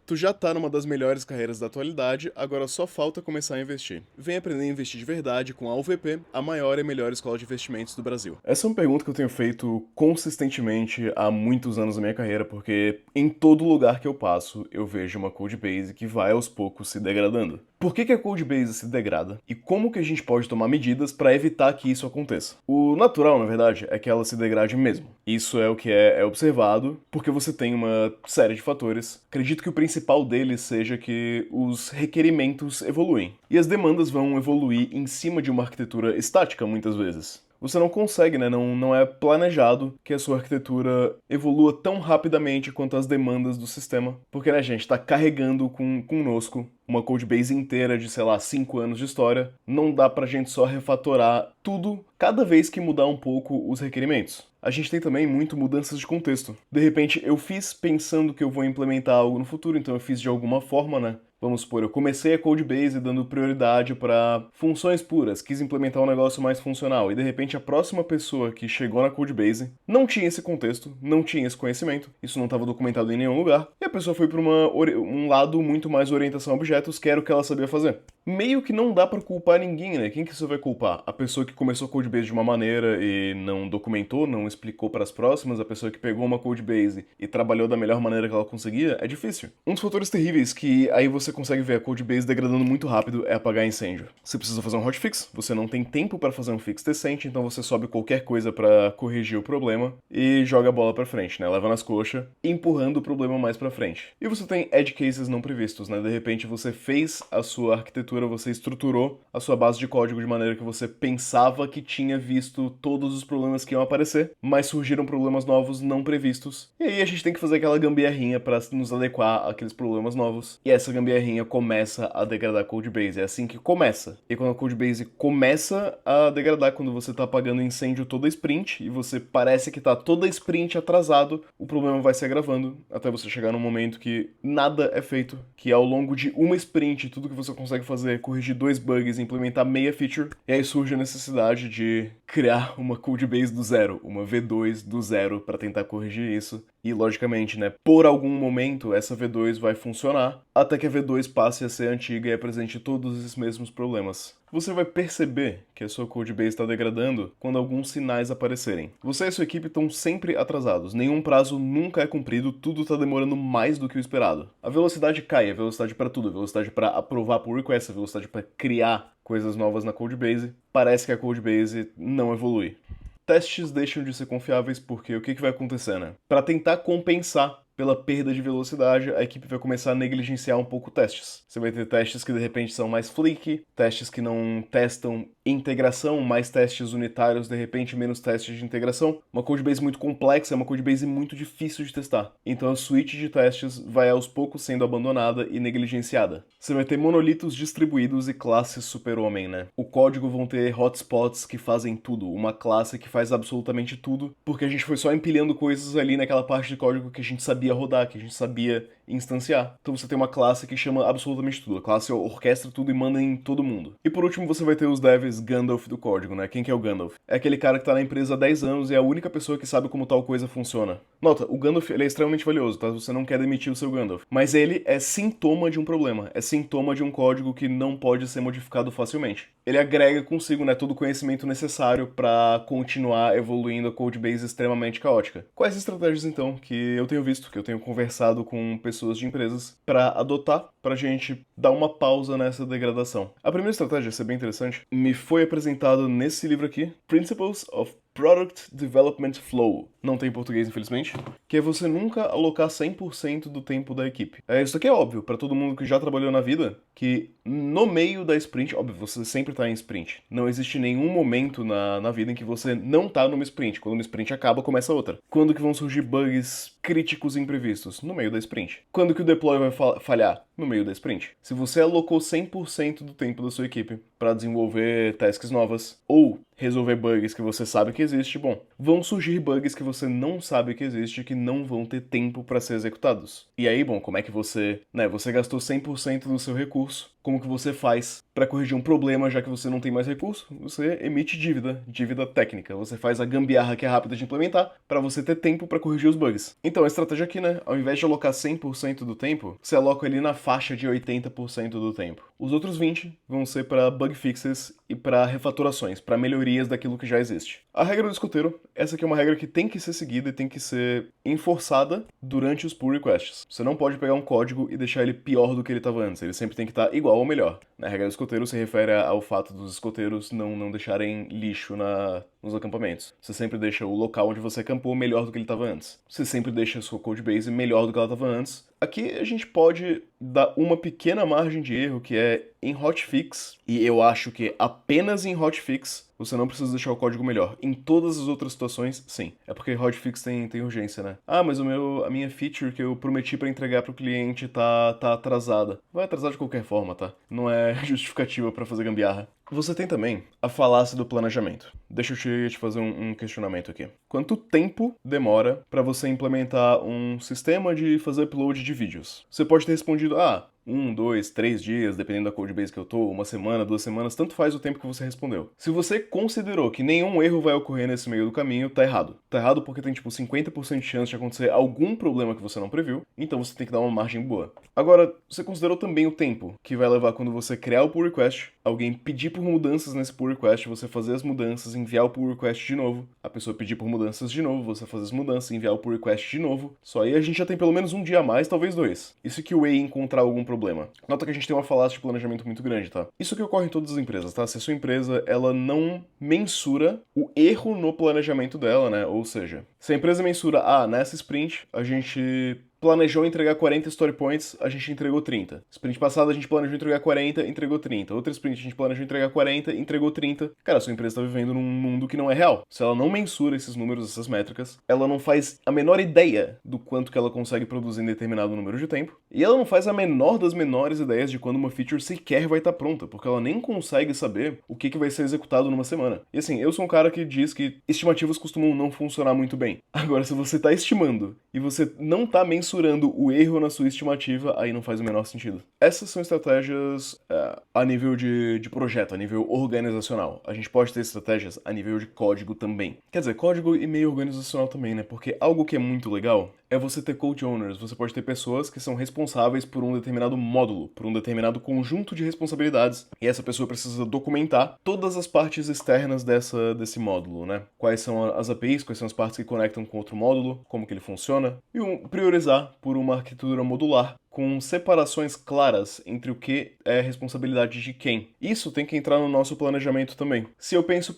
Tu já tá numa das melhores carreiras da atualidade, agora só falta começar a investir. Vem aprender a investir de verdade com a UVP, a maior e melhor escola de investimentos do Brasil. Essa é uma pergunta que eu tenho feito consistentemente há muitos anos na minha carreira, porque em todo lugar que eu passo, eu vejo uma codebase que vai aos poucos se degradando. Por que a codebase se degrada? E como que a gente pode tomar medidas para evitar que isso aconteça? O natural, na verdade, é que ela se degrade mesmo. Isso é o que é observado, porque você tem uma série de fatores. Acredito que o principal deles seja que os requerimentos evoluem. E as demandas vão evoluir em cima de uma arquitetura estática, muitas vezes. Você não consegue, né? Não é planejado que a sua arquitetura evolua tão rapidamente quanto as demandas do sistema. Porque, né, a gente está carregando conosco uma codebase inteira de, sei lá, 5 anos de história. Não dá pra gente só refatorar tudo cada vez que mudar um pouco os requerimentos. A gente tem também muito mudanças de contexto. De repente, eu fiz pensando que eu vou implementar algo no futuro, então eu fiz de alguma forma, né? Vamos supor, eu comecei a codebase dando prioridade para funções puras, quis implementar um negócio mais funcional, e de repente a próxima pessoa que chegou na codebase não tinha esse contexto, não tinha esse conhecimento, isso não estava documentado em nenhum lugar, e a pessoa foi para um lado muito mais orientação a objetos, que era o que ela sabia fazer. Meio que não dá pra culpar ninguém, né? Quem que você vai culpar? A pessoa que começou a codebase de uma maneira e não documentou, não explicou para as próximas, a pessoa que pegou uma codebase e trabalhou da melhor maneira que ela conseguia, é difícil. Um dos fatores terríveis que aí você consegue ver a codebase degradando muito rápido é apagar incêndio. Você precisa fazer um hotfix, você não tem tempo para fazer um fix decente, então você sobe qualquer coisa para corrigir o problema e joga a bola para frente, né? Leva nas coxas, empurrando o problema mais para frente. E você tem edge cases não previstos, né? De repente você fez a sua arquitetura, você estruturou a sua base de código de maneira que você pensava que tinha visto todos os problemas que iam aparecer, mas surgiram problemas novos não previstos. E aí a gente tem que fazer aquela gambiarrinha para nos adequar àqueles problemas novos. E essa gambiarrinha começa a degradar a codebase. É assim que começa. E quando a codebase começa a degradar, quando você tá apagando incêndio toda sprint e você parece que tá toda sprint atrasado, o problema vai se agravando até você chegar num momento que nada é feito, que ao longo de uma sprint tudo que você consegue fazer é corrigir 2 bugs e implementar meia feature, e aí surge a necessidade de criar uma codebase do zero, uma V2 do zero para tentar corrigir isso. E logicamente, né, por algum momento essa V2 vai funcionar, até que a V2 passe a ser antiga e apresente todos esses mesmos problemas. Você vai perceber que a sua codebase está degradando quando alguns sinais aparecerem. Você e a sua equipe estão sempre atrasados, nenhum prazo nunca é cumprido, tudo está demorando mais do que o esperado. A velocidade cai, a velocidade para tudo, a velocidade para aprovar por request, a velocidade para criar coisas novas na codebase. Parece que a codebase não evolui. Testes deixam de ser confiáveis porque o que vai acontecer, né? Para tentar compensar pela perda de velocidade, a equipe vai começar a negligenciar um pouco testes. Você vai ter testes que de repente são mais flaky, testes que não testam integração, mais testes unitários, de repente menos testes de integração. Uma codebase muito complexa é uma codebase muito difícil de testar. Então a suite de testes vai aos poucos sendo abandonada e negligenciada. Você vai ter monolitos distribuídos e classes super-homem, né? O código vão ter hotspots que fazem tudo, uma classe que faz absolutamente tudo, porque a gente foi só empilhando coisas ali naquela parte de código que a gente sabia rodar, que a gente sabia instanciar. Então você tem uma classe que chama absolutamente tudo. A classe orquestra tudo e manda em todo mundo. E por último você vai ter os devs Gandalf do código, né? Quem que é o Gandalf? É aquele cara que tá na empresa há 10 anos e é a única pessoa que sabe como tal coisa funciona. Nota, o Gandalf ele é extremamente valioso, tá? Você não quer demitir o seu Gandalf. Mas ele é sintoma de um problema. É sintoma de um código que não pode ser modificado facilmente. Ele agrega consigo, né, todo o conhecimento necessário para continuar evoluindo a codebase extremamente caótica. Quais estratégias, então, que eu tenho visto, que eu tenho conversado com pessoas de empresas para adotar pra gente dar uma pausa nessa degradação? A primeira estratégia, isso é bem interessante, me foi apresentada nesse livro aqui, Principles of Product Development Flow. Não tem em português, infelizmente. Que é você nunca alocar 100% do tempo da equipe. Isso aqui é óbvio para todo mundo que já trabalhou na vida, que no meio da sprint, óbvio, você sempre tá em sprint. Não existe nenhum momento na vida em que você não tá numa sprint. Quando uma sprint acaba, começa outra. Quando que vão surgir bugs críticos e imprevistos? No meio da sprint. Quando que o deploy vai falhar? No meio da sprint. Se você alocou 100% do tempo da sua equipe para desenvolver tasks novas ou resolver bugs que você sabe que existe, bom, vão surgir bugs que você não sabe que existe que não vão ter tempo para ser executados. E aí, bom, como é que você gastou 100% do seu recurso, como que você faz para corrigir um problema, já que você não tem mais recurso, você emite dívida técnica. Você faz a gambiarra que é rápida de implementar para você ter tempo para corrigir os bugs. Então a estratégia aqui, né, ao invés de alocar 100% do tempo, você aloca ali na faixa de 80% do tempo. Os outros 20 vão ser para bug fixes e para refaturações, para melhorias daquilo que já existe. A regra do escoteiro, essa aqui é uma regra que tem que ser seguida e tem que ser enforçada durante os pull requests. Você não pode pegar um código e deixar ele pior do que ele estava antes, ele sempre tem que estar igual ou melhor. Na regra do escoteiro se refere ao fato dos escoteiros não deixarem lixo nos acampamentos. Você sempre deixa o local onde você acampou melhor do que ele estava antes. Você sempre deixa a sua codebase melhor do que ela estava antes. Aqui a gente pode dar uma pequena margem de erro, que é em hotfix, e eu acho que apenas em hotfix você não precisa deixar o código melhor. Em todas as outras situações, sim. É porque hotfix tem urgência, né? Ah, mas a minha feature que eu prometi para entregar pro cliente tá atrasada. Vai atrasar de qualquer forma, tá? Não é justificativa para fazer gambiarra. Você tem também a falácia do planejamento. Deixa eu te fazer um questionamento aqui. Quanto tempo demora para você implementar um sistema de fazer upload de vídeos? Você pode ter respondido, 1, 2, 3 dias, dependendo da codebase que eu tô, uma semana, 2 semanas, tanto faz o tempo que você respondeu. Se você considerou que nenhum erro vai ocorrer nesse meio do caminho, tá errado. Tá errado porque tem tipo 50% de chance de acontecer algum problema que você não previu, então você tem que dar uma margem boa. Agora, você considerou também o tempo que vai levar quando você criar o pull request, alguém pedir por mudanças nesse pull request, você fazer as mudanças, enviar o pull request de novo, a pessoa pedir por mudanças de novo, você fazer as mudanças, enviar o pull request de novo. Só aí a gente já tem pelo menos um dia a mais, talvez 2. Isso que o QA encontrar algum problema. Nota que a gente tem uma falácia de planejamento muito grande, tá? Isso que ocorre em todas as empresas, tá? Se a sua empresa, ela não mensura o erro no planejamento dela, né? Ou seja, se a empresa mensura, nessa sprint a gente planejou entregar 40 story points, a gente entregou 30. Sprint passada a gente planejou entregar 40, entregou 30. Outra sprint a gente planejou entregar 40, entregou 30. Cara, a sua empresa está vivendo num mundo que não é real. Se ela não mensura esses números, essas métricas, ela não faz a menor ideia do quanto que ela consegue produzir em determinado número de tempo. E ela não faz a menor das menores ideias de quando uma feature sequer vai estar pronta, porque ela nem consegue saber o que vai ser executado numa semana. E assim, eu sou um cara que diz que estimativas costumam não funcionar muito bem. Agora, se você está estimando e você não está mensurando o erro na sua estimativa, aí não faz o menor sentido. Essas são estratégias a nível de projeto, a nível organizacional. A gente pode ter estratégias a nível de código também. Quer dizer, código e meio organizacional também, né? Porque algo que é muito legal é você ter code owners. Você pode ter pessoas que são responsáveis por um determinado módulo, por um determinado conjunto de responsabilidades. E essa pessoa precisa documentar todas as partes externas desse módulo, né? Quais são as APIs, quais são as partes que conectam com outro módulo, como que ele funciona. E priorizar por uma arquitetura modular com separações claras entre o que é responsabilidade de quem. Isso tem que entrar no nosso planejamento também. Se eu penso,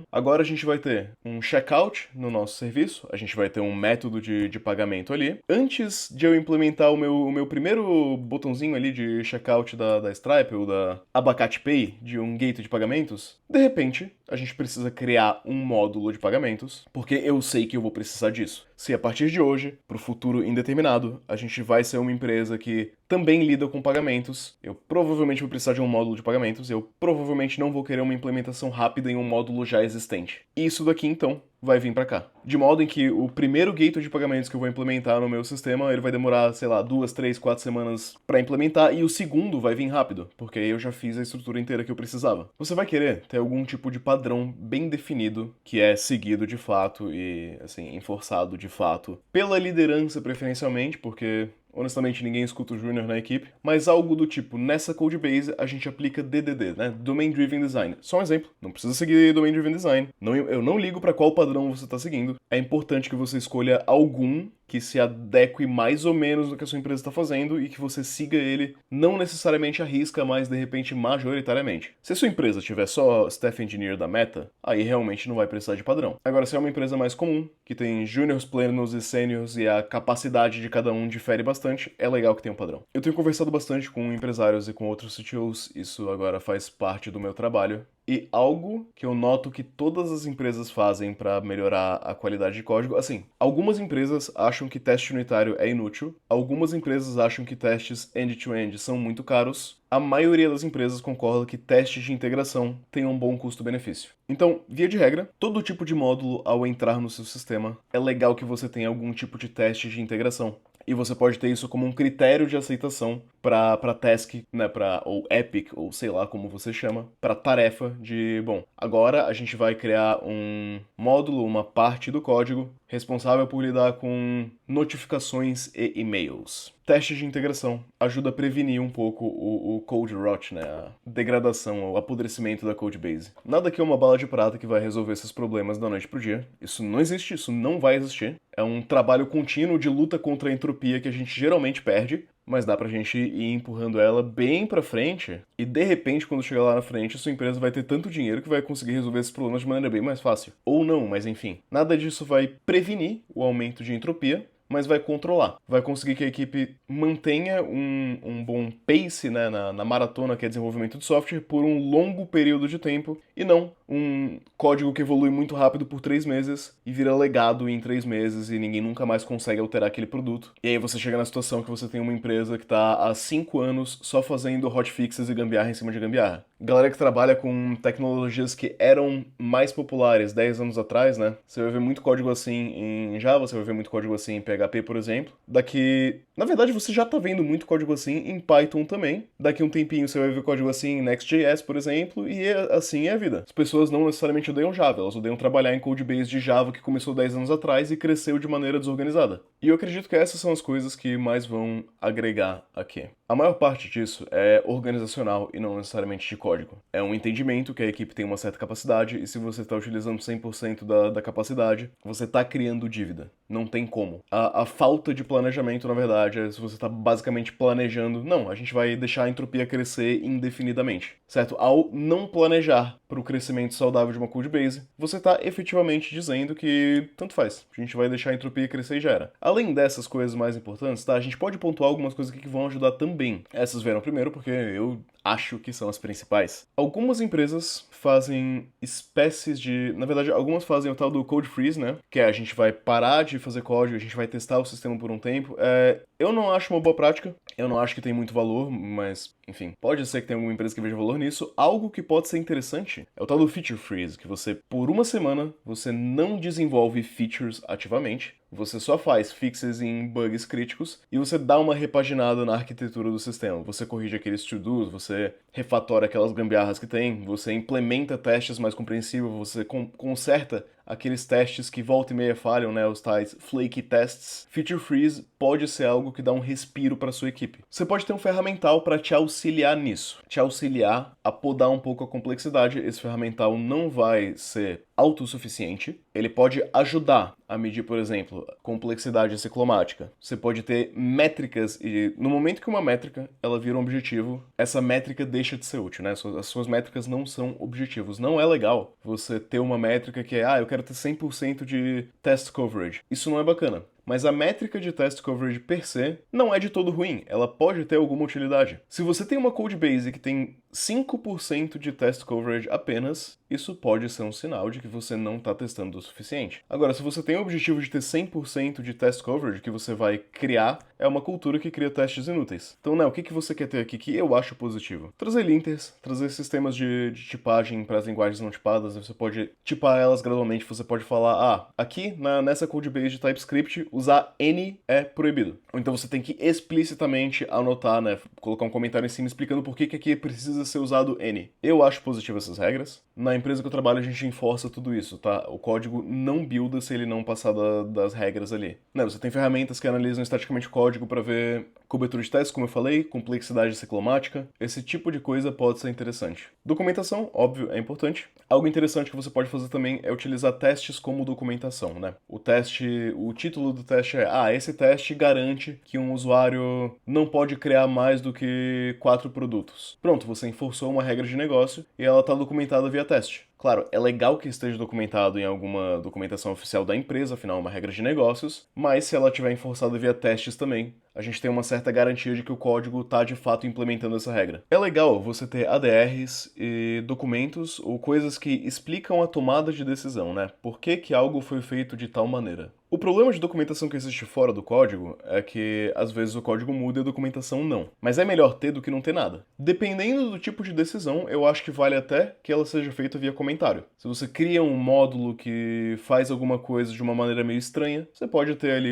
agora a gente vai ter um checkout no nosso serviço, a gente vai ter um método de pagamento ali. Antes de eu implementar o meu primeiro botãozinho ali de checkout da Stripe ou da Abacate Pay, de um gateway de pagamentos, de repente, a gente precisa criar um módulo de pagamentos, porque eu sei que eu vou precisar disso. Se a partir de hoje, para o futuro indeterminado, a gente vai ser uma empresa que também lida com pagamentos, eu provavelmente vou precisar de um módulo de pagamentos, eu provavelmente não vou querer uma implementação rápida em um módulo já existente. E isso daqui, então, vai vir para cá. De modo em que o primeiro gateway de pagamentos que eu vou implementar no meu sistema, ele vai demorar, 2, 3, 4 semanas para implementar, e o segundo vai vir rápido, porque aí eu já fiz a estrutura inteira que eu precisava. Você vai querer ter algum tipo de padrão bem definido, que é seguido de fato e, assim, enforçado de fato, pela liderança preferencialmente, porque honestamente, ninguém escuta o Júnior na equipe, mas algo do tipo, nessa codebase a gente aplica DDD, né? Domain Driven Design. Só um exemplo, não precisa seguir Domain Driven Design. Eu não ligo para qual padrão você está seguindo. É importante que você escolha algum que se adeque mais ou menos do que a sua empresa está fazendo e que você siga ele, não necessariamente à risca, mas de repente majoritariamente. Se a sua empresa tiver só Staff Engineer da Meta, aí realmente não vai precisar de padrão. Agora, se é uma empresa mais comum, que tem juniors, plenos e seniors e a capacidade de cada um difere bastante, é legal que tenha um padrão. Eu tenho conversado bastante com empresários e com outros CTOs, isso agora faz parte do meu trabalho. E algo que eu noto que todas as empresas fazem para melhorar a qualidade de código, assim, algumas empresas acham que teste unitário é inútil, algumas empresas acham que testes end-to-end são muito caros, a maioria das empresas concorda que testes de integração têm um bom custo-benefício. Então, via de regra, todo tipo de módulo ao entrar no seu sistema, é legal que você tenha algum tipo de teste de integração. E você pode ter isso como um critério de aceitação para task, né, ou epic, ou sei lá como você chama, para tarefa de, bom, agora a gente vai criar um módulo, uma parte do código responsável por lidar com notificações e e-mails. Teste de integração ajuda a prevenir um pouco o code rot, né, a degradação, o apodrecimento da codebase. Nada que uma bala de prata que vai resolver esses problemas da noite pro dia. Isso não existe, isso não vai existir. É um trabalho contínuo de luta contra a entropia que a gente geralmente perde, mas dá pra gente ir empurrando ela bem pra frente, e de repente, quando chegar lá na frente, a sua empresa vai ter tanto dinheiro que vai conseguir resolver esses problemas de maneira bem mais fácil. Ou não, mas enfim. Nada disso vai prevenir o aumento de entropia, mas vai controlar. Vai conseguir que a equipe mantenha um bom pace, né, na maratona que é desenvolvimento de software por um longo período de tempo, e não um código que evolui muito rápido por 3 meses e vira legado em 3 meses e ninguém nunca mais consegue alterar aquele produto. E aí você chega na situação que você tem uma empresa que está há 5 anos só fazendo hotfixes e gambiarra em cima de gambiarra. Galera que trabalha com tecnologias que eram mais populares 10 anos atrás, né? Você vai ver muito código assim em Java, você vai ver muito código assim em PHP, por exemplo. Na verdade, você já tá vendo muito código assim em Python também. Daqui a um tempinho você vai ver código assim em Next.js, por exemplo, e assim é a vida. As pessoas não necessariamente odeiam Java, elas odeiam trabalhar em codebase de Java que começou 10 anos atrás e cresceu de maneira desorganizada. E eu acredito que essas são as coisas que mais vão agregar aqui. A maior parte disso é organizacional e não necessariamente de código. É um entendimento que a equipe tem uma certa capacidade e se você está utilizando 100% da capacidade, você está criando dívida. Não tem como. A falta de planejamento, na verdade, é se você está basicamente planejando, não, a gente vai deixar a entropia crescer indefinidamente, certo? Ao não planejar para o crescimento saudável de uma codebase, você está efetivamente dizendo que tanto faz, a gente vai deixar a entropia crescer e já era. Além dessas coisas mais importantes, tá? A gente pode pontuar algumas coisas aqui que vão ajudar também. Essas vieram primeiro porque eu acho que são as principais. Algumas empresas fazem espécies de... Na verdade, algumas fazem o tal do code freeze, né? Que é a gente vai parar de fazer código, a gente vai testar o sistema por um tempo. Eu não acho uma boa prática, eu não acho que tem muito valor, mas, enfim, pode ser que tenha alguma empresa que veja valor nisso. Algo que pode ser interessante é o tal do feature freeze, que você, por uma semana, você não desenvolve features ativamente, você só faz fixes em bugs críticos e você dá uma repaginada na arquitetura do sistema. Você corrige aqueles to-dos, você refatora aquelas gambiarras que tem, você implementa testes mais compreensíveis, você conserta aqueles testes que volta e meia falham, né, os tais flaky tests. Feature freeze pode ser algo que dá um respiro para sua equipe. Você pode ter um ferramental para te auxiliar nisso, te auxiliar a podar um pouco a complexidade. Esse ferramental não vai ser autossuficiente, ele pode ajudar a medir, por exemplo, complexidade ciclomática. Você pode ter métricas e no momento que uma métrica ela vira um objetivo, essa métrica deixa de ser útil, né? As suas métricas não são objetivos. Não é legal você ter uma métrica que é, eu quero ter 100% de test coverage. Isso não é bacana. Mas a métrica de test coverage per se não é de todo ruim, ela pode ter alguma utilidade. Se você tem uma codebase que tem 5% de test coverage apenas, isso pode ser um sinal de que você não está testando o suficiente. Agora, se você tem o objetivo de ter 100% de test coverage que você vai criar, é uma cultura que cria testes inúteis. Então, né, o que você quer ter aqui que eu acho positivo? Trazer linters, trazer sistemas de tipagem para as linguagens não tipadas, você pode tipar elas gradualmente, você pode falar, aqui nessa codebase de TypeScript, usar N é proibido. Ou então você tem que explicitamente anotar, né, colocar um comentário em cima explicando por que aqui precisa ser usado N. Eu acho positivo essas regras. Na empresa que eu trabalho, a gente enforça tudo isso, tá? O código não builda se ele não passar das regras ali. Né, você tem ferramentas que analisam estaticamente o código para ver cobertura de testes, como eu falei, complexidade ciclomática. Esse tipo de coisa pode ser interessante. Documentação, óbvio, é importante. Algo interessante que você pode fazer também é utilizar testes como documentação, né? O título do teste é, esse teste garante que um usuário não pode criar mais do que 4 produtos. Pronto, você enforçou uma regra de negócio e ela está documentada via teste. Claro, é legal que esteja documentado em alguma documentação oficial da empresa, afinal é uma regra de negócios, mas se ela estiver enforçada via testes também, a gente tem uma certa garantia de que o código está de fato implementando essa regra. É legal você ter ADRs e documentos ou coisas que explicam a tomada de decisão, né? Por que algo foi feito de tal maneira? O problema de documentação que existe fora do código é que às vezes o código muda e a documentação não. Mas é melhor ter do que não ter nada. Dependendo do tipo de decisão, eu acho que vale até que ela seja feita via comentário. comentário. Se você cria um módulo que faz alguma coisa de uma maneira meio estranha, você pode ter ali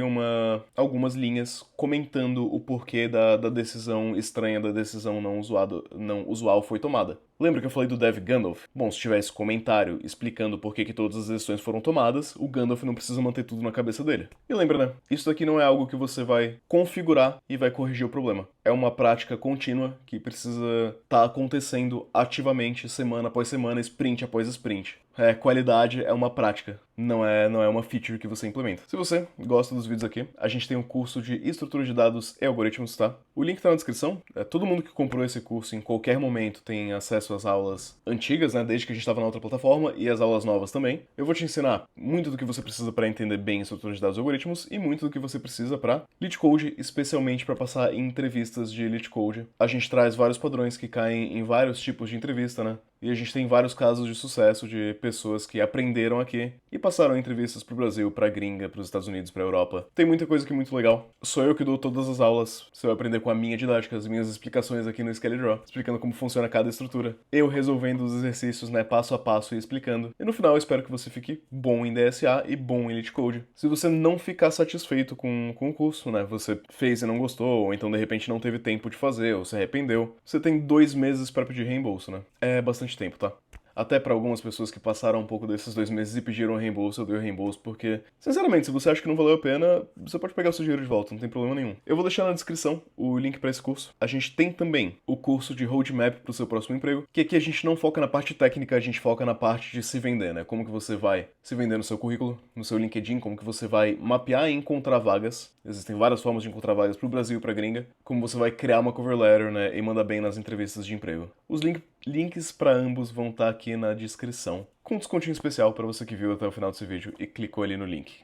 algumas linhas comentando o porquê da decisão estranha, da decisão não usual foi tomada. Lembra que eu falei do Dev Gandalf? Bom, se tivesse comentário explicando por que todas as decisões foram tomadas, o Gandalf não precisa manter tudo na cabeça dele. E lembra, né? Isso daqui não é algo que você vai configurar e vai corrigir o problema. É uma prática contínua que precisa estar acontecendo ativamente, semana após semana, sprint após sprint. Qualidade é uma prática, não é uma feature que você implementa. Se você gosta dos vídeos aqui, a gente tem um curso de estrutura de dados e algoritmos, tá? O link tá na descrição. Todo mundo que comprou esse curso em qualquer momento tem acesso às aulas antigas, né? Desde que a gente estava na outra plataforma, e as aulas novas também. Eu vou te ensinar muito do que você precisa para entender bem estrutura de dados e algoritmos e muito do que você precisa para LeetCode, especialmente para passar em entrevistas de LeetCode. A gente traz vários padrões que caem em vários tipos de entrevista, né? E a gente tem vários casos de sucesso de pessoas que aprenderam aqui e passaram entrevistas pro Brasil, pra gringa, pros Estados Unidos, pra Europa. Tem muita coisa aqui muito legal. Sou eu que dou todas as aulas. Você vai aprender com a minha didática, as minhas explicações aqui no SkeleDraw, explicando como funciona cada estrutura. Eu resolvendo os exercícios, né, passo a passo e explicando. E no final eu espero que você fique bom em DSA e bom em LeetCode. Se você não ficar satisfeito com o curso, né, você fez e não gostou, ou então de repente não teve tempo de fazer, ou se arrependeu, você tem 2 meses para pedir reembolso, né? É bastante tempo, tá? Até para algumas pessoas que passaram um pouco desses 2 meses e pediram reembolso, eu dei o reembolso, porque, sinceramente, se você acha que não valeu a pena, você pode pegar o seu dinheiro de volta, não tem problema nenhum. Eu vou deixar na descrição o link para esse curso. A gente tem também o curso de roadmap para o seu próximo emprego, que aqui a gente não foca na parte técnica, a gente foca na parte de se vender, né? Como que você vai se vender no seu currículo, no seu LinkedIn, como que você vai mapear e encontrar vagas. Existem várias formas de encontrar vagas para o Brasil e para gringa. Como você vai criar uma cover letter, né, e mandar bem nas entrevistas de emprego. Os links para ambos vão estar aqui na descrição, com um descontinho especial para você que viu até o final desse vídeo e clicou ali no link.